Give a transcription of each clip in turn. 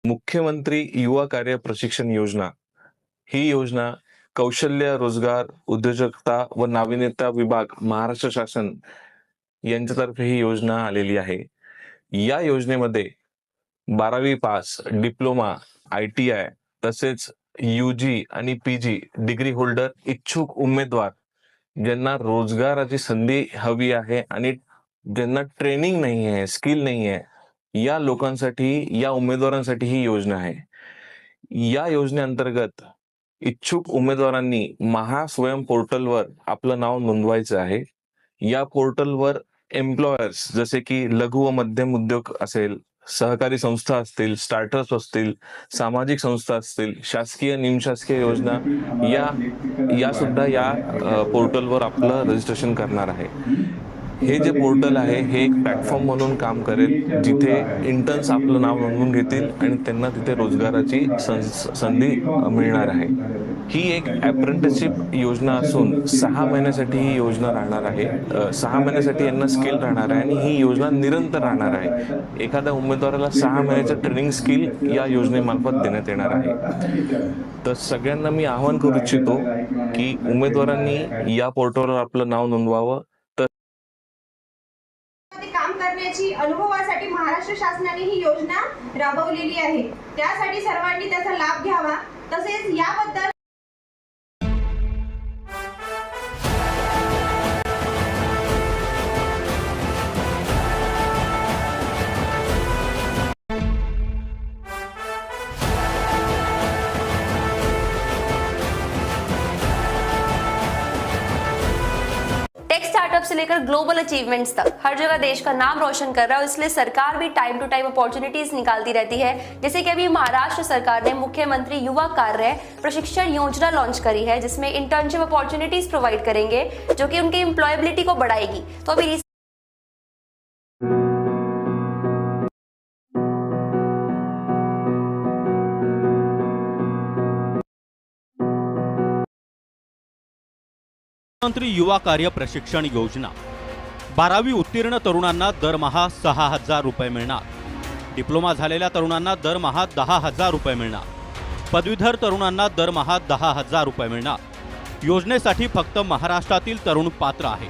मुख्यमंत्री युवा कार्य प्रशिक्षण योजना ही योजना कौशल्य, रोजगार, उद्योजकता व नाविन्यता विभाग महाराष्ट्र शासन यांच्यातर्फे ही योजना आलेली आहे. या योजनेमध्ये 12वी पास, डिप्लोमा, ITI तसेच UG आणि PG डिग्री होल्डर इच्छुक उमेदवार ज्यांना रोजगाराची संधी हवी आहे आणि ज्यांना ट्रेनिंग नाही आहे, स्किल नाही आहे, या लोकांसाठी, या उमेदवारांसाठी ही योजना आहे. या योजनेअंतर्गत इच्छुक उमेदवारांनी महास्वयं पोर्टलवर आपलं नाव नोंदवायचं आहे. या पोर्टलवर एम्प्लॉयर्स जसे की लघु व मध्यम उद्योग असेल, सहकारी संस्था असतील, स्टार्टअप्स असतील, सामाजिक संस्था असतील, शासकीय निमशासकीय योजना या सुद्धा या पोर्टलवर आपलं रजिस्ट्रेशन करणार आहे. हे जे पोर्टल आहे हे एक प्लॅटफॉर्म म्हणून काम करेल, जिथे इंटर्न्स आपलं नाव नोंदवून घेतील आणि त्यांना तिथे रोजगाराची संधी मिळणार आहे. ही एक अप्रेंटिसशिप योजना असून 6 महिन्यासाठी ही योजना राहणार आहे. 6 महिन्यासाठी यांना स्किल राहणार आहे आणि ही योजना निरंतर राहणार आहे. एखाद्या उमेदवाराला 6 महिन्याचं ट्रेनिंग स्किल या योजनेमार्फत देण्यात येणार आहे. तर सगळ्यांना मी आवाहन करू इच्छितो की उमेदवारांनी या पोर्टलवर आपलं नाव नोंदवावं. काम करण्याची अनुभवासाठी महाराष्ट्र शासनाने ही योजना राबवलेली आहे. त्यासाठी सर्वांनी त्याचा लाभ घ्यावा. तसेच याबद्दल स्टार्टअप से लेकर ग्लोबल अचीवमेंट्स तक हर जगह देश का नाम रोशन कर रहा है, इसलिए सरकार भी टाइम टू टाइम अपॉर्चुनिटीज निकालती रहती है. जैसे कि अभी महाराष्ट्र सरकार ने मुख्यमंत्री युवा कार्य प्रशिक्षण योजना लॉन्च करी है, जिसमें इंटर्नशिप अपॉर्चुनिटीज प्रोवाइड करेंगे जो कि उनकी एम्प्लॉयबिलिटी को बढ़ाएगी. तो अभी मुख्यमंत्री युवा कार्य प्रशिक्षण योजना 12वी उत्तीर्ण तरुणांना दरमहा 6,000 रुपये मिळणार. डिप्लोमा झालेल्या तरुणांना दरमहा 10,000 रुपये मिळणार. पदवीधर तरुणांना दरमहा 10,000 रुपये मिळणार. योजनेसाठी फक्त महाराष्ट्रातील तरुण पात्र आहे.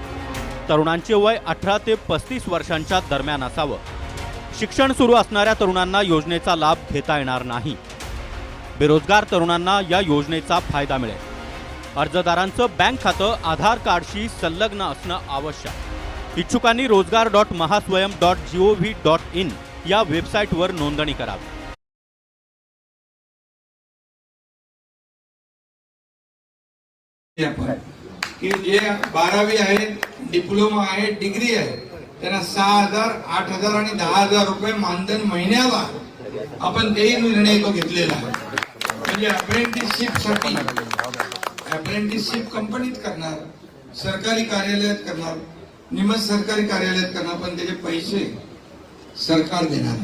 तरुणांचे वय 18 ते 35 वर्षांच्या दरम्यान असावं. शिक्षण सुरू असणाऱ्या तरुणांना योजनेचा लाभ घेता येणार नाही. बेरोजगार तरुणांना या योजनेचा फायदा मिळेल. अर्जदारांचं बँक खातं आधार कार्डशी संलग्न असणं आवश्यक. इच्छुकांनी rozgar.mahaswayam.gov.in या वेबसाईटवर नोंदणी करावी. की जे 12वी आहे, डिप्लोमा आहे, डिग्री आहे, त्यांना 6,000, 8,000 आणि 10,000 रुपये मानधन महिन्याला आपण तेही निर्णय तो घेतलेला आहे. म्हणजे अप्रेंटिसशिप कंपनीत करणार, सरकारी कार्यालयात करणार, निम सरकारी कार्यालयात करणार, पण त्याचे पैसे सरकार देणार.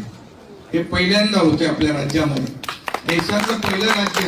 हे पहिल्यांदा होते आपल्या राज्यामध्ये. देशाचं पहिलं राज्य